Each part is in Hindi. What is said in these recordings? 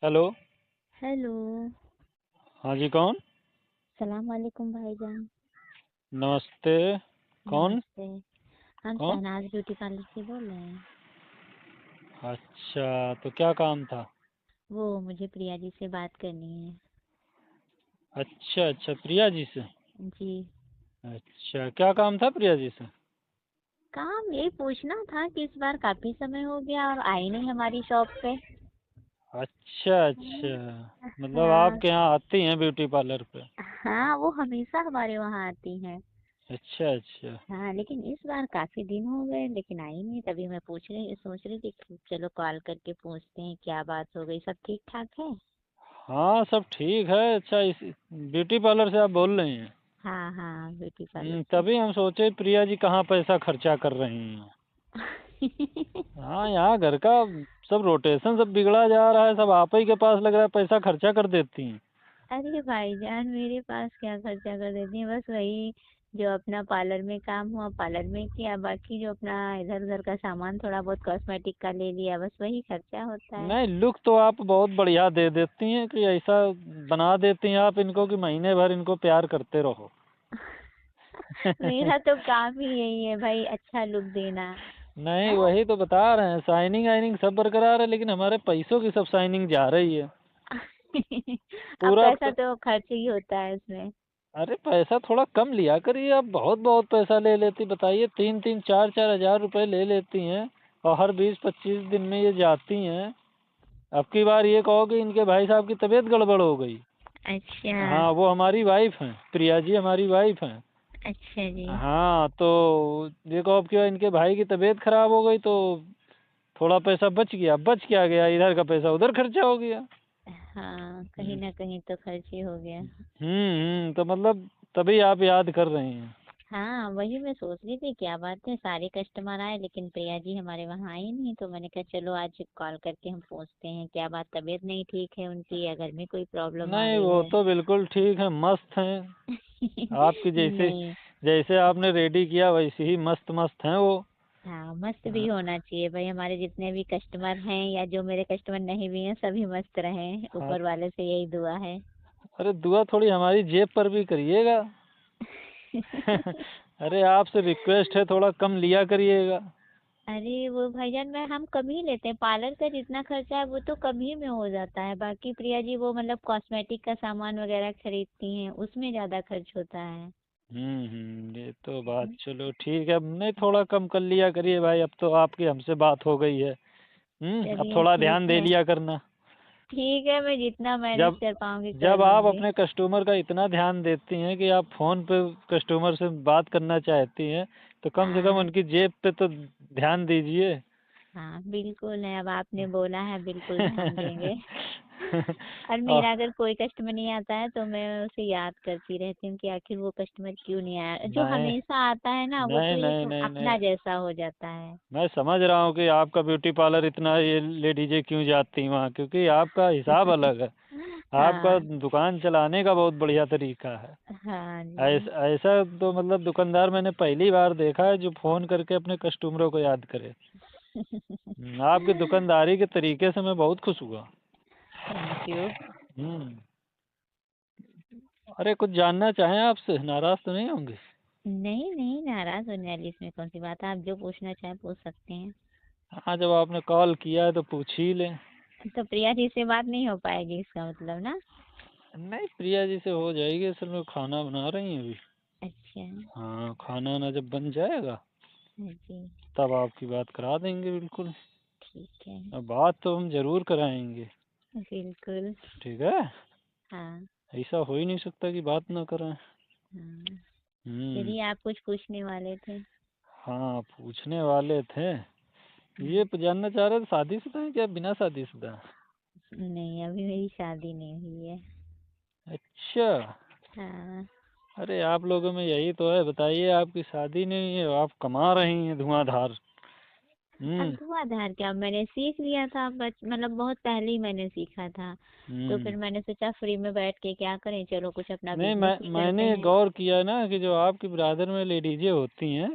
हेलो। हेलो। हाँ जी, कौन? सलाम वालेकुम भाईजान। नमस्ते। कौन? नमस्ते। हम कौन? शहनाज ब्यूटी पार्लर से बोल रहे हैं। अच्छा, तो क्या काम था? वो मुझे प्रिया जी से बात करनी है। अच्छा अच्छा, प्रिया जी से। जी। अच्छा, क्या काम था प्रिया जी से? काम यही पूछना था कि इस बार काफी समय हो गया और आई नहीं हमारी शॉप पे। अच्छा अच्छा, मतलब हाँ। आपके यहाँ आती हैं ब्यूटी पार्लर पे? हाँ, वो हमेशा हमारे वहाँ आती हैं। अच्छा अच्छा। हाँ, लेकिन इस बार काफी दिन हो गए लेकिन आई नहीं, तभी मैं सोच रही थी कि चलो कॉल करके पूछते हैं क्या बात हो गई, सब ठीक ठाक है। हाँ, सब ठीक है। अच्छा, इस ब्यूटी पार्लर से आप बोल रही हैं? हाँ हाँ, ब्यूटी पार्लर से। तभी हम सोचे प्रिया जी कहाँ पैसा खर्चा कर रही हैं। हाँ, यहाँ घर का सब रोटेशन सब बिगड़ा जा रहा है, सब आप ही के पास लग रहा है पैसा खर्चा कर देती हैं। अरे भाईजान, मेरे पास क्या खर्चा कर देती हैं, बस वही जो अपना पार्लर में काम हुआ पार्लर में किया, बाकी जो अपना इधर उधर का सामान थोड़ा बहुत कॉस्मेटिक का ले लिया, बस वही खर्चा होता है। नहीं, लुक तो आप बहुत बढ़िया दे देती हैं कि ऐसा बना देती हैं आप इनको कि महीने भर इनको प्यार करते रहो। मेरा तो काम ही यही है भाई, अच्छा लुक देना नहीं, है। वही तो बता रहे हैं, शाइनिंग वाइनिंग सब बरकरार है, लेकिन हमारे पैसों की सब शाइनिंग जा रही है अब पूरा पैसा तो खर्च ही होता है इसमें। अरे पैसा थोड़ा कम लिया करिए, आप बहुत बहुत पैसा ले लेती, बताइए 3-3 4-4 हज़ार रुपए ले लेती हैं और हर 20-25 दिन में ये जाती हैं। अब की बार ये कहो कि इनके भाई साहब की तबीयत गड़बड़ हो गई। अच्छा। हाँ, वो हमारी वाइफ हैं, प्रिया जी हमारी वाइफ हैं। अच्छा जी। हाँ, तो देखो अब क्या, इनके भाई की तबीयत खराब हो गई तो थोड़ा पैसा बच क्या गया, इधर का पैसा उधर खर्चा हो गया। हाँ, कहीं हम्म ना कहीं तो खर्च ही हो गया। तो मतलब तभी आप याद कर रही हैं। हाँ, वही मैं सोच रही थी क्या बात है, सारे कस्टमर आए लेकिन प्रिया जी हमारे वहाँ आई नहीं, तो मैंने कहा चलो आज कॉल करके हम पूछते हैं क्या बात, तबीयत नहीं ठीक है उनकी या घर में कोई प्रॉब्लम आ नहीं, गई वो है। तो बिल्कुल ठीक है, मस्त हैं। आपकी जैसे नहीं। जैसे आपने रेडी किया वैसे ही मस्त मस्त हैं वो। हाँ, मस्त भी होना चाहिए भाई, हमारे जितने भी कस्टमर हैं या जो मेरे कस्टमर नहीं भी हैं सभी मस्त रहें, हाँ, ऊपर वाले से यही दुआ है। अरे दुआ थोड़ी हमारी जेब पर भी करिएगा। अरे आपसे रिक्वेस्ट है, थोड़ा कम लिया करिएगा। अरे वो भाईजान, मैं हम कम ही लेते हैं, पार्लर का जितना खर्चा है वो तो कम ही में हो जाता है, बाकी प्रिया जी वो मतलब कॉस्मेटिक का सामान वगैरह खरीदती हैं उसमें ज्यादा खर्च होता है। ये तो बात चलो ठीक है, अब नहीं थोड़ा कम कर लिया करिए भाई, अब तो आपकी हमसे बात हो गई है। अब चलिए थोड़ा ठीक ध्यान दे है। लिया करना। ठीक है, मैं जितना मैनेज जब कर पाऊंगी कर जब आप लूंगी। अपने कस्टमर का इतना ध्यान देती हैं कि आप फोन पे कस्टमर से बात करना चाहती हैं, तो कम से कम हाँ। उनकी जेब पे तो ध्यान दीजिए। हाँ बिल्कुल है, अब आपने बोला है बिल्कुल ध्यान देंगे। और और मेरा अगर कोई कस्टमर नहीं आता है तो मैं उसे याद करती रहती हूँ कि आखिर वो कस्टमर क्यों नहीं आया, जो नहीं हमेशा आता है ना वो तो नहीं नहीं एक नहीं नहीं, अपना जैसा हो जाता है। मैं समझ रहा हूँ कि आपका ब्यूटी पार्लर इतना ये लेडीजें क्यों जाती हैं वहाँ, क्योंकि आपका हिसाब अलग है। आपका हाँ। दुकान चलाने का बहुत बढ़िया तरीका है। हाँ जी। ऐसा ऐसा तो मतलब दुकानदार मैंने पहली बार देखा है जो फोन करके अपने कस्टमरों को याद करे। आपकी दुकानदारी के तरीके से मैं बहुत खुश हुआ। Thank you. हम्म अरे कुछ जानना चाहें आपसे, नाराज तो नहीं होंगे? नहीं नहीं, नाराज होने वाली इसमें कौन सी बात है, आप जो पूछना चाहें पूछ सकते हैं। हाँ, जब आपने कॉल किया है तो पूछ ही लें। तो प्रिया जी से बात नहीं हो पाएगी इसका मतलब ना। नहीं, प्रिया जी से हो जाएगी, असल में खाना बना रही हैं अभी। अच्छा। हाँ, खाना ना जब बन जाएगा हाँ जी। तब आपकी बात करा देंगे बिल्कुल। ठीक है। अब बात तो हम जरूर कराएंगे। बिल्कुल। ठीक है, हाँ। ऐसा हो ही नहीं सकता कि बात ना करें। हाँ। हम्म चलिए, आप कुछ पूछने वाले थे। हाँ, पूछने वाले थे। ये हम्म। जानना चाह रहे थे, शादीशुदा है क्या बिना शादीशुदा? नहीं, अभी मेरी शादी नहीं हुई है। अच्छा। हाँ। अरे आप लोगों में यही तो है, बताइए आपकी शादी नहीं है, आप कमा रही हैं धुआंधार। अब हम्म धुआंधार क्या, मैंने सीख लिया था मतलब बहुत पहले ही मैंने सीखा था। तो हम्म फिर मैंने सोचा फ्री में बैठ के क्या करें, चलो कुछ अपना नहीं, बिजनेस ही करते मैंने हैं। गौर किया ना कि जो आपकी ब्रादर में लेडीजें होती हैं,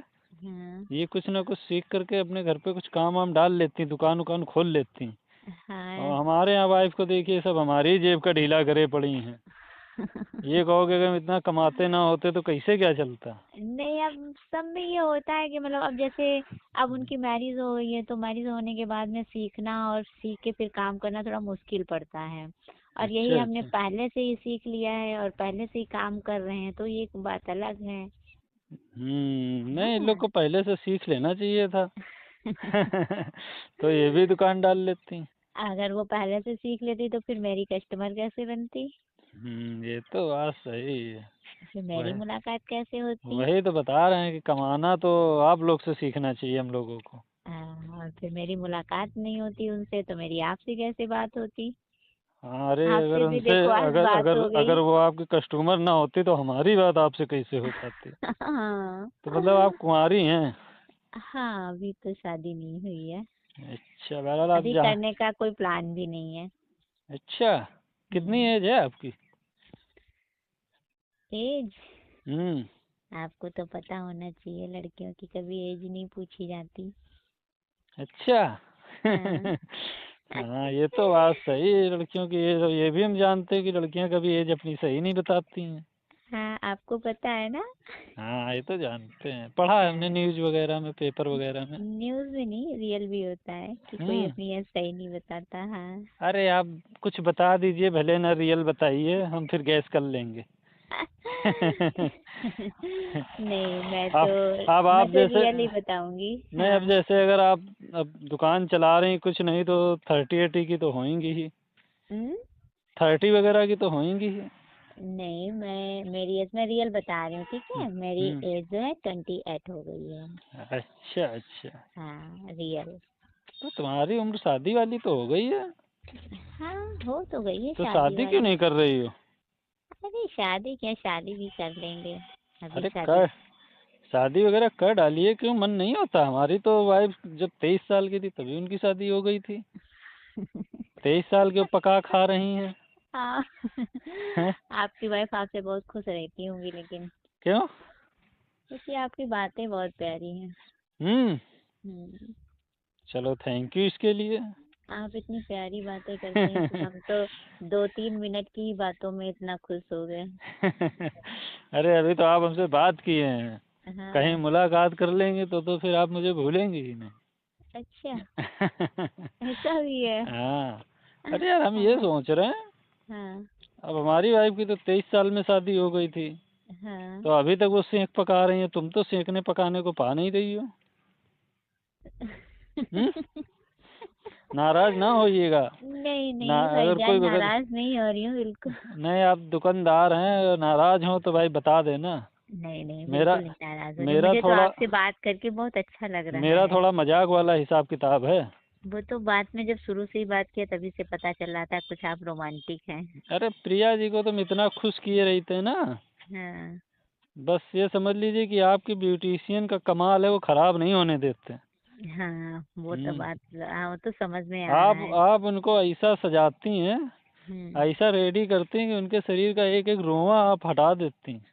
हाँ। ये कुछ ना कुछ सीख करके अपने घर पे कुछ काम वाम डाल लेती, दुकान उकान खोल लेती। हाँ। और हमारे यहाँ वाइफ को देखिए, सब हमारी ही जेब का ढीला करे पड़ी हैं। ये कहोगे अगर हम इतना कमाते ना होते तो कैसे क्या चलता। नहीं, अब सब में ये होता है कि मतलब अब जैसे अब उनकी मैरिज हो गई है तो मैरिज होने के बाद में सीखना और सीख के फिर काम करना थोड़ा मुश्किल पड़ता है। और यही अच्छा हमने अच्छा। पहले से ही सीख लिया है और पहले से ही काम कर रहे हैं तो ये एक बात अलग है। नहीं, इन लोग हाँ। को पहले से सीख लेना चाहिए था। तो ये भी दुकान डाल लेती। अगर वो पहले से सीख लेती तो फिर मेरी कस्टमर कैसे बनती, ये तो बात सही है। फिर मेरी वही मुलाकात कैसे होती। वही तो बता रहे हैं कि कमाना तो आप लोग से सीखना चाहिए हम लोगों को। और फिर मेरी मुलाकात नहीं होती उनसे तो मेरी आपसे कैसे बात होती। हाँ, अरे अगर आपसे भी उनसे देखो आज अगर बात अगर हो गई। अगर वो आपकी कस्टमर ना होती तो हमारी बात आपसे कैसे हो पाती। हाँ। तो मतलब आप कुंवारी हैं। हाँ, अभी तो शादी नहीं हुई है। अच्छा, बहरहाल आप अभी जहाँ। करने का कोई प्लान भी नहीं है। अच्छा, कितनी हम्म। एज है आपकी। एज, हम्म। आपको तो पता होना चाहिए, लड़कियों की कभी एज नहीं पूछी जाती। अच्छा। हाँ। हाँ, ये तो बात सही है, लड़कियों की एज, ये भी हम जानते हैं कि लड़कियां कभी एज अपनी सही नहीं बताती हैं। हाँ, आपको पता है ना। हाँ, ये तो जानते हैं, पढ़ा है हमने हाँ, न्यूज वगैरह में, पेपर वगैरह में। न्यूज़ में नहीं, रियल भी होता है कि कोई हम्म। अपनी एज सही नहीं बताता। हाँ। अरे आप कुछ बता दीजिए, भले ना रियल बताइए, हम फिर गैस कर लेंगे। नहीं, आप अब मैं आप तो जैसे, रियल ही बताऊंगी। नहीं अब हाँ। जैसे अगर आप अब दुकान चला रही कुछ नहीं तो 30-80 की तो होंगी ही। हम्म। 30 वगैरह की तो होंगी ही। नहीं, मेरी एज मैं रियल बता रही हूँ, ठीक है, मेरी हम्म। एज जो है 28 हो गई है। अच्छा अच्छा। हाँ, रियल। तो तुम्हारी उम्र शादी वाली तो हो गई है। हाँ, हो तो गई है तो शादी शादी क्यों वाली। नहीं कर रही हो। अरे शादी क्या, शादी भी कर लेंगे। अभी अरे शादी। कर, शादी वगैरह कर डालिए, क्यों मन नहीं होता। हमारी तो वाइफ जब 23 साल की थी तभी उनकी शादी हो गई थी। 23 साल के वो पका खा रही हैं। हाँ। हैं? आपकी वाइफ आपसे बहुत खुश रहती होंगी लेकिन, क्यों। क्योंकि आपकी बातें बहुत प्यारी हैं। हम्म। हम्म। चलो थैंक यू इसके लिए। आप इतनी प्यारी बातें करते हैं कि हम तो 2-3 मिनट की ही बातों में इतना खुश हो गए। अरे अभी तो आप हमसे बात किए हैं, कहीं हाँ। मुलाकात कर लेंगे तो फिर आप मुझे भूलेंगे ही नहीं। अच्छा, ऐसा भी है। हाँ। अरे यार हम ये हाँ। सोच रहे हैं, हाँ। अब हमारी वाइफ की तो 23 साल में शादी हो गई थी, हाँ। तो अभी तक वो सेंक पका रही है, तुम तो सेंकने पकाने को पा नहीं रही हो। हम्म। नाराज ना होइएगा। नहीं ना नहीं अगर भाईजान, कोई अगर नाराज नहीं हो रही हूँ बिल्कुल। नहीं, आप दुकानदार हैं, नाराज हो तो भाई बता देना। नहीं नहीं, मेरा बिल्कुल नहीं नाराज हो रही, मेरा मुझे तो थोड़ा आपसे बात करके बहुत अच्छा लग रहा मेरा है। थोड़ा मजाक वाला हिसाब किताब है। वो तो बात में जब शुरू से ही बात किया तभी से पता चल रहा था कुछ आप रोमांटिक हैं। अरे प्रिया जी को तुम इतना खुश किए रहते हैं ना, हाँ। बस ये समझ लीजिए कि आपकी ब्यूटिशियन का कमाल है, वो खराब नहीं होने देते। हाँ, वो तो हम्म। बात, हाँ, वो तो समझ में आ रहा आप है। आप उनको ऐसा सजाती हैं, हम्म। ऐसा रेडी करती हैं कि उनके शरीर का एक एक रोंवा आप हटा देती हैं।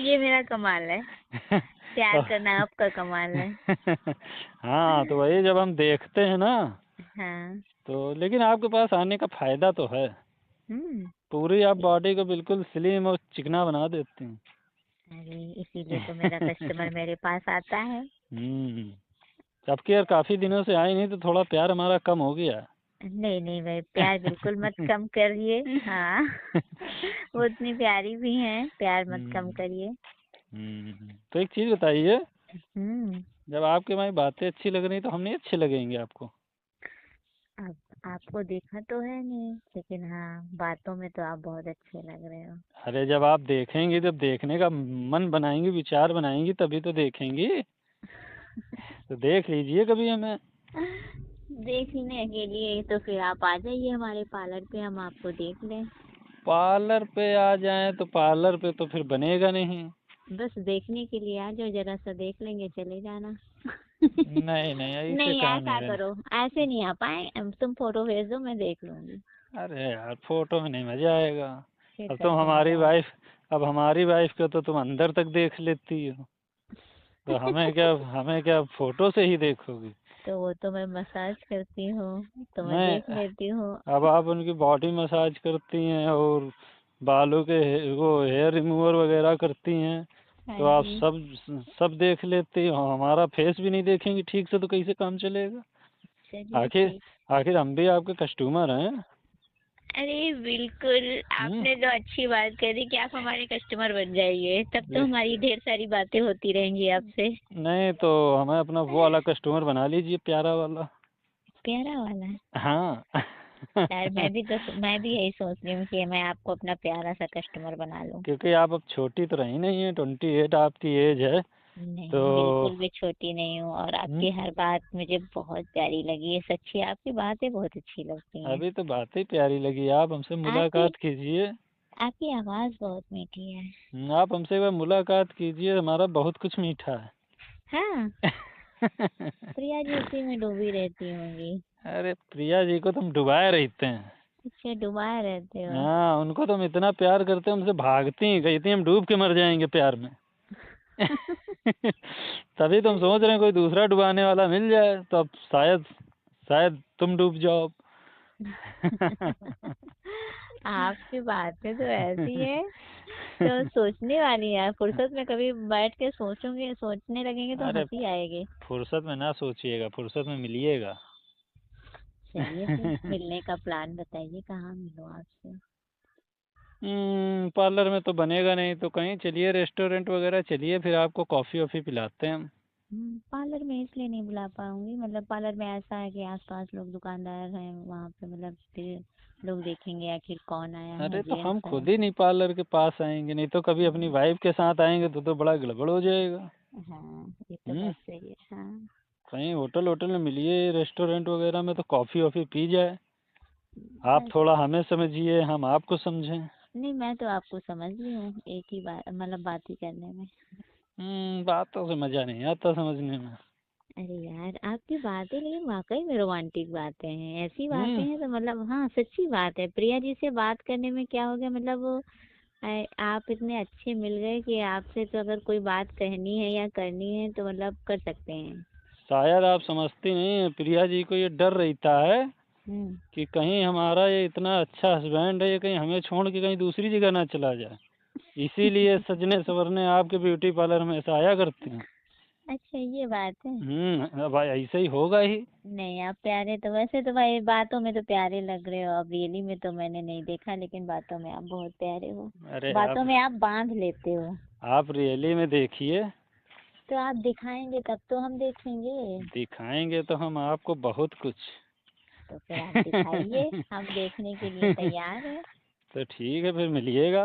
ये मेरा कमाल है, प्यार करना आपका कमाल है। हाँ, तो वही जब हम देखते हैं ना, हाँ। तो लेकिन आपके पास आने का फायदा तो है, हम्म। पूरी आप बॉडी को बिल्कुल स्लिम और चिकना बना देती हैं। अरे इसीलिए तो मेरा कस्टमर मेरे पास आता है। जबकि यार काफी दिनों से आई नहीं तो थोड़ा प्यार हमारा कम हो गया। नहीं नहीं भाई, प्यार बिल्कुल मत कम करिए। हाँ। वो इतनी प्यारी भी हैं, प्यार मत कम हम्म। करिए। तो एक चीज बताइए, हम्म। जब आपकी हमारी बातें अच्छी लग रही तो हम नहीं अच्छे लगेंगे आपको। अब आपको देखा तो है नहीं, लेकिन हाँ, बातों में तो आप बहुत अच्छे लग रहे हो। अरे जब आप देखेंगी, जब देखने का मन बनाएंगी, विचार बनाएंगी, तभी तो देखेंगी। तो देख लीजिए कभी हमें। देखने के लिए तो फिर आप आ जाइए हमारे पार्लर पे, हम आपको देख लें। पार्लर पे आ जाएं तो पार्लर पे तो फिर बनेगा नहीं। बस देखने के लिए आ जाओ, जरा सा देख लेंगे, चले जाना। नहीं नहीं, ऐसे नहीं, काम नहीं ऐसा रहना। करो, ऐसे नहीं आ पाए, तुम फोटो भेज दो, मैं देख लूंगी। अरे यार फोटो में नहीं मजा आएगा। फिर अब तुम कैसे हमारी मजा आएगा। वाइफ अब हमारी वाइफ को तो तुम अंदर तक देख लेती हो, तो हमें क्या फोटो से ही देखोगी। तो वो तो मैं मसाज करती हूँ, तो मैं नहीं, देख लेती हूँ। अब आप उनकी बॉडी मसाज करती हैं और बालों के वो हेयर रिमूवर वगैरह करती हैं, हाँ तो आप जी। सब सब देख लेती हो, हमारा फेस भी नहीं देखेंगी ठीक से तो कैसे काम चलेगा? चलिए आखिर ठीक। आखिर हम भी आपके कस्टमर हैं। अरे बिल्कुल, हम्म। आपने तो अच्छी बात करी कि आप हमारे कस्टमर बन जाइए, तब तो ये- हमारी ढेर सारी बातें होती रहेंगी आपसे। नहीं तो हमें अपना वो वाला कस्टमर बना लीजिए, प्यारा वाला। प्यारा वाला। हाँ। यार मैं भी यही सोच रही हूँ कि मैं आपको अपना प्यारा सा कस्टमर बना लूँ। क्योंकि आप अब छोटी तो रही नहीं है, 28 आपकी एज है। तो नहीं, बिल्कुल भी छोटी नहीं हूँ, और हम्म, आपकी हर बात मुझे बहुत प्यारी लगी है, सच्ची आपकी बातें बहुत अच्छी लगती हैं। अभी तो बात ही प्यारी लगी, आप हमसे आपकी मुलाकात कीजिए। आपकी आवाज़ बहुत मीठी है। आप हमसे एक बार मुलाकात कीजिए, हमारा बहुत कुछ मीठा हाँ, है। प्रिया जी उसी में डूबी रहती होंगी। अरे प्रिया जी को तुम डुबाए रहते हैं। अच्छा, डुबाए रहते हो। हाँ, उनको तुम इतना प्यार करते हो, हमसे भागती हैं, कहती हैं हम डूब के मर जाएंगे प्यार में। तभी तुम सोच रहे हैं कोई दूसरा डुबाने वाला मिल जाए तो अब शायद शायद तुम डूब जाओ। आपकी बातें तो ऐसी है, तो सोचने वाली है। फुर्सत में कभी बैठ के सोचूंगे, सोचने लगेंगे तो अरे हंसी आएगी। फुर्सत में ना सोचिएगा, फुर्सत में मिलिएगा। चलिए फिर मिलने का प्लान बताइए, कहाँ मिलूँ आपसे। पार्लर में तो बनेगा नहीं, तो कहीं चलिए, रेस्टोरेंट वगैरह चलिए, फिर आपको कॉफ़ी वॉफ़ी पिलाते हैं हम। पार्लर में इसलिए नहीं बुला पाऊंगी, मतलब पार्लर में ऐसा है कि आसपास लोग दुकानदार हैं वहाँ पे, मतलब फिर लोग देखेंगे आखिर कौन आया है, अरे तो हम जेंट्स है। खुद ही नहीं पार्लर के पास आएंगे, नहीं तो कभी अपनी वाइफ के साथ आएंगे तो बड़ा गड़बड़ हो जाएगा। हाँ, ये तो हम्म बात सही है। हाँ। कहीं होटल होटल में मिलिए, रेस्टोरेंट वगैरह में, तो कॉफ़ी वॉफ़ी पी जाए। आप बस। थोड़ा हमें समझिए, हम आपको समझें। नहीं, मैं तो आपको समझ ली हूँ, एक ही बात, मतलब बात ही करने में। बातों से मज़ा नहीं आता समझने में। अरे यार, आपकी बातें लेकिन वाकई में रोमांटिक बातें हैं, ऐसी बातें हम्म हैं तो मतलब हाँ, सच्ची बात है। प्रिया जी से बात करने में क्या हो गया, मतलब वो आप इतने अच्छे मिल गए कि आपसे तो अगर कोई बात कहनी है या करनी है तो मतलब कर सकते हैं। शायद आप समझती नहीं है, प्रिया जी को ये डर रहता है हम्म। कि कहीं हमारा ये इतना अच्छा हस्बैंड है, ये कहीं हमें छोड़ के कहीं दूसरी जगह ना चला जाए, इसीलिए सजने संवरने आपके ब्यूटी पार्लर में ऐसा आया करते हैं। अच्छा, ये बात है। अब ऐसे ही होगा ही। नहीं, आप प्यारे तो वैसे तो भाई बातों में तो प्यारे लग रहे हो, अब रियली में तो मैंने नहीं देखा, लेकिन बातों में आप बहुत प्यारे हो। अरे बातों में आप बांध लेते हो। आप रियली में देखिए। तो आप दिखाएंगे तब तो हम देखेंगे। दिखाएंगे तो हम आपको बहुत कुछ। तो फिर आप दिखाइए, हम देखने के लिए तैयार हैं। तो ठीक है, फिर मिलिएगा।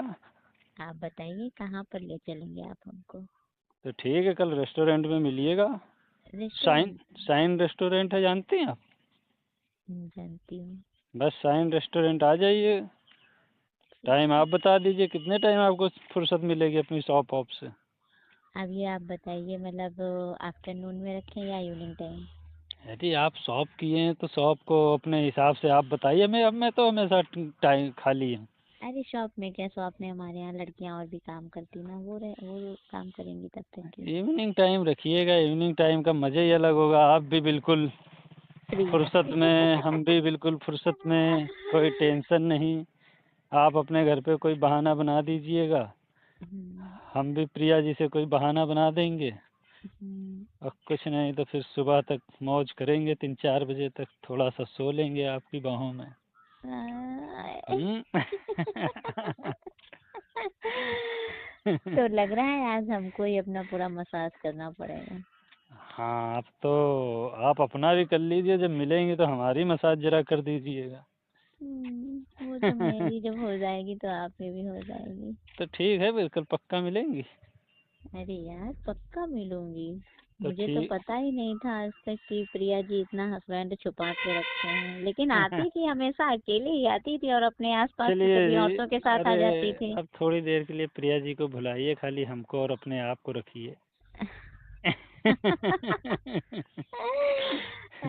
आप बताइए कहाँ पर ले चलेंगे आप हमको। तो ठीक है, कल रेस्टोरेंट में मिलिएगा। Shine restaurant. शाइन रेस्टोरेंट है, जानते हैं आप? जानती हूँ। बस शाइन रेस्टोरेंट आ जाइए। ठीक टाइम है। आप बता दीजिए, कितने टाइम आपको फुर्सत मिलेगी अपनी शॉप ऑफ से? अब ये आप बताइए, मतलब आफ्टरनून में रखें या इवनिंग टाइम। यदि आप शॉप किए हैं तो शॉप को अपने हिसाब से आप बताइए, मैं तो हमेशा टाइम खाली हूँ। अरे शॉप में क्या, शॉप में हमारे यहाँ लड़कियाँ और भी काम करती ना, वो काम करेंगी तब तक की। इवनिंग टाइम रखिएगा, इवनिंग टाइम का मज़ा ही अलग होगा, आप भी बिल्कुल फ्री। फुर्सत में, हम भी बिल्कुल फुर्सत में, कोई टेंशन नहीं। आप अपने घर पे कोई बहाना बना दीजिएगा, हम्म। हम भी प्रिया जी से कोई बहाना बना देंगे, हम्म। और कुछ नहीं तो फिर सुबह तक मौज करेंगे, 3-4 बजे तक थोड़ा सा सो लेंगे आपकी बाहों में। हम्म। तो लग रहा है आज हमको ही अपना पूरा मसाज करना पड़ेगा। हाँ, आप अपना भी कर लीजिए, जब मिलेंगे तो हमारी मसाज जरा कर दीजिएगा। वो तो मेरी जब हो जाएगी तो आप पे भी हो जाएगी। तो ठीक है, फिर कल पक्का मिलेंगी। अरे यार, पक्का मिलूंगी। तो मुझे तो ठीक। पता ही नहीं था आज तक कि प्रिया जी इतना हस्बैंड छुपा के रखे हैं, लेकिन आती थी हमेशा, अकेले ही आती थी और अपने आसपास के चलिए सभी जी। औरतों के साथ अरे आ जाती थी। अब थोड़ी देर के लिए प्रिया जी को भुलाइए, खाली हमको और अपने आप को रखिए।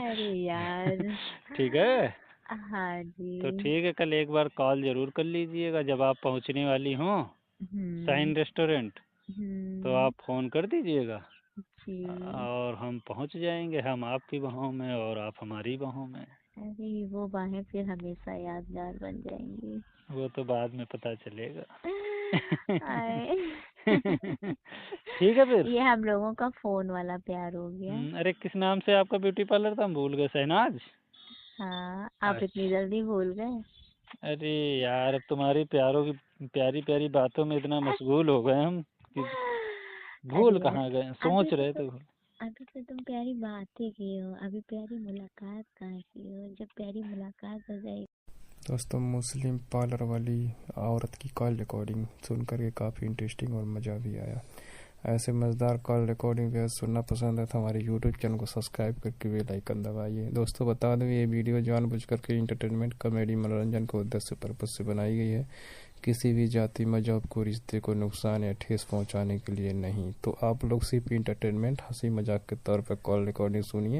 अरे यार। ठीक है। हाँ तो जी। ठीक है, कल एक बार कॉल जरूर कर लीजिएगा जब आप पहुंचने वाली हों हम्म। साइन रेस्टोरेंट, तो हम्म। आप फ़ोन कर दीजिएगा। जी। और हम पहुंच जाएंगे, हम आपकी बाहों में और आप हमारी बाहों में। अरे वो बाहें फिर हमेशा यादगार बन जाएंगी। वो तो बाद में पता चलेगा। आए। ठीक है फिर। ये हम लोगों का फोन वाला प्यार हो गया। अरे किस नाम से आपका ब्यूटी पार्लर था, हम भूल गए। शहनाज। हाँ, आप इतनी अच्छा। जल्दी भूल गए। अरे यार, अब तुम्हारी प्यारों की प्यारी प्यारी बातों में इतना मशगूल हो गए हम कि अरे भूल यार, कहाँ गए, अभी सोच तो रहे तुम थे। अभी तो तुम प्यारी बातें किए हो, अभी प्यारी मुलाकात कहाँ की हो? जब प्यारी मुलाकात हो जाएगी। दोस्तों, मुस्लिम पार्लर वाली औरत की कॉल रिकॉर्डिंग सुन करके काफ़ी इंटरेस्टिंग और मज़ा भी आया। ऐसे मज़ेदार कॉल रिकॉर्डिंग भी सुनना पसंद है तो हमारे यूट्यूब चैनल को सब्सक्राइब करके बेल आइकन दबाइए। दोस्तों, बता दूं ये वीडियो जानबूझ करके इंटरटेनमेंट, कॉमेडी, मनोरंजन को उद्देश्य पर्पज से बनाई गई है, किसी भी जाति, मजहब को, रिश्ते को नुकसान या ठेस पहुंचाने के लिए नहीं। तो आप लोग सिर्फ इंटरटेनमेंट, हंसी मजाक के तौर पर कॉल रिकॉर्डिंग सुनिए।